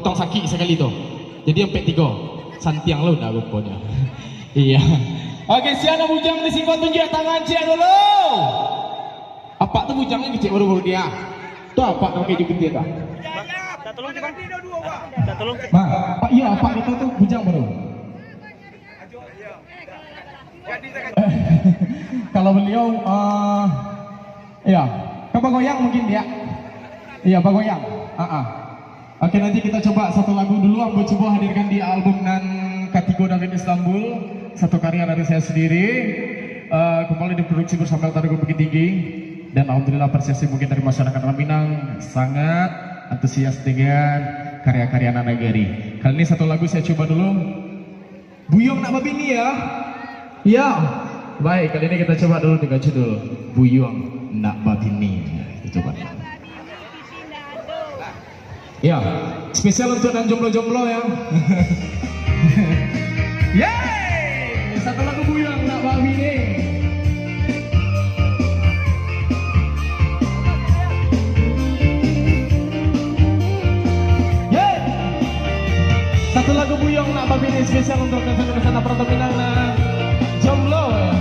potong sakit sekali tuh. Jadi sampai 3. Santiang lo dah rupanya. Iya. Oke, siapa bujang di sini tunjuk tangan cek dulu. Apa tuh bujangnya kecil baru dia? Tuh apa pakai juga dia tak? Dah tolong kita. Dah tolong. Pak, iya apa itu tuh bujang baru? Kalau beliau, iya, coba goyang mungkin dia. Iya, Pak goyang. Oke, nanti kita coba satu lagu dulu. Ambo coba hadirkan di album Nan Katigo David Istanbul, satu karya dari saya sendiri. Kembali diproduksi bersama Eltarugo Bukit Tinggi, dan alhamdulillah apresiasi mungkin dari masyarakat Laminang sangat antusias dengan karya-karya Nana Gary. Kali ini satu lagu saya coba dulu. Buyong nak babini ya. Iya. Baik, kali ini kita coba dulu dengan judul Buyong nak babini. Kita coba. Ya, spesial untuk dan jomblo-jomblo ya. Yeay, satu lagu Buyong nak babini. Satu lagu Buyong nak babini spesial untuk kesana Prato Pinang jomblo ya.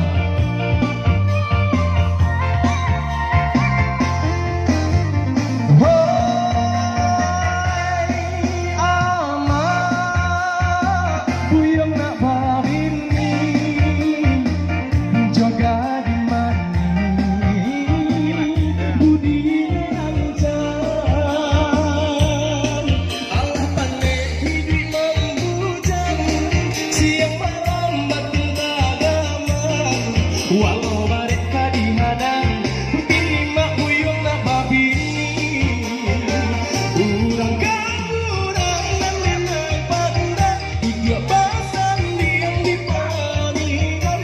Walau mereka dihadang, ini mak buyong nak babini. Urang gangurang dan nenai pandang, tiga pasang diam di pamiran.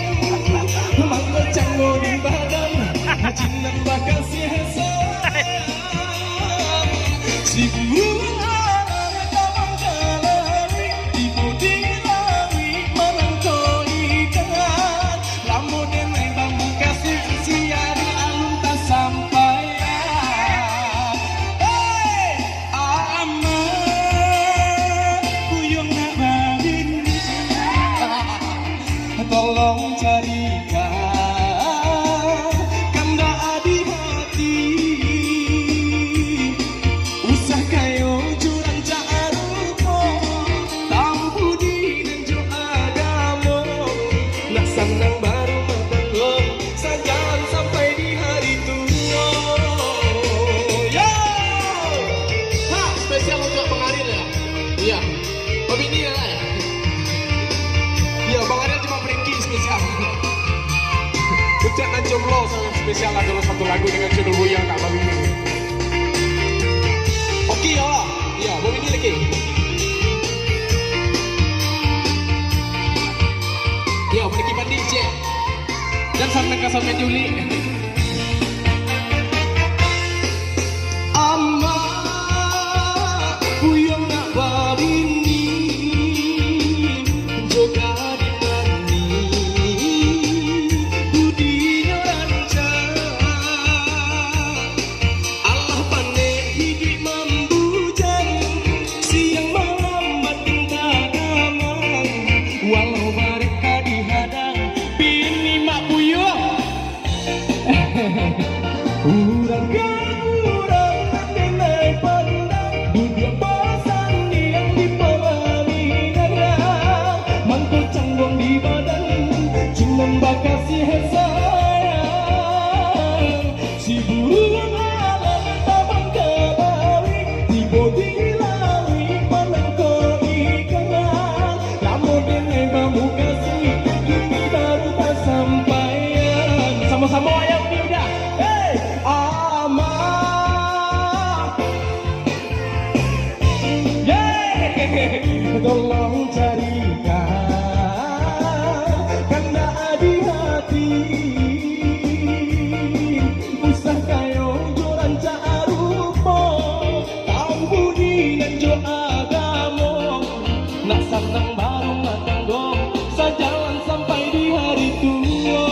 Mangga canggo di badan, hajinan bakal siasa. Si burung anak tabang jalani, ibu dilawi menangkau ikan. Lamun siari alun tak sampai. Hey, aman buyong nak babini. Tolong carikan kanda di hati. Usah kayo jurang carupo, tampu di dan jo agamo. Nak sanang baru mentenggong, sajalan sampai di hari tua. Yo, ha, spesial untuk Bang Ariel ya. Iya, babini ya. Iya, Bang Ariel cuma pergi spesial. Ucap dan jomblo sangat spesial adalah satu lagu dengan judul Buyong nak babini. Oke ya, iya, babini lagi. Iya, pergi mandi cek. Dan sampai ke sampai Juli. Amma buyong nak babini, juga dibani budinya rancang. Allah pandai hidup membujang, siang malam batin tak aman. Walau mereka dihadang, bini mak buyong. Urang gangurang nenai pandang, duduk pasang diam di pamiran. Mangko canggong di badan, cuma bakal si sayang. Si burung alam tabang kebawi, tiba dilawi panangko ikan. Lamun denai bambu kasih, ini baru tak sampaian. Sama-sama ayam ni udah. Hey, ama, yeah, tolong carikan kanda di hati. Usah kayo joran carupo, tahu budi dan jo agamo. Nak sanang baru matanggong, sajalan sampai di hari tua.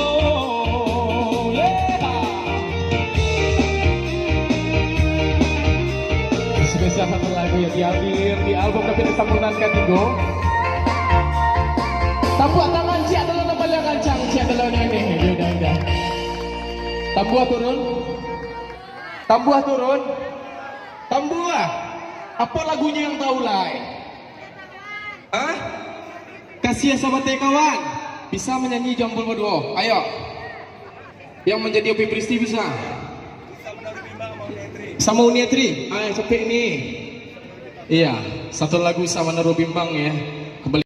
Spesial satu lagu yang diambil di di album Dapat Sambunan ketiga. Tabuak tangan Cik adalah nama yang kancang. Cik adalah ini. Udah. Tambuah turun. Tambuah. Apa lagunya yang tahu lah? Hah? Kasih sahabat kawan. Bisa menyanyi Jambul berdua. Ayo. Yang menjadi Opi Pristi bisa. Sama Uniatri. Ayo cepet ini. Iya, satu lagu sama Narubimbang ya.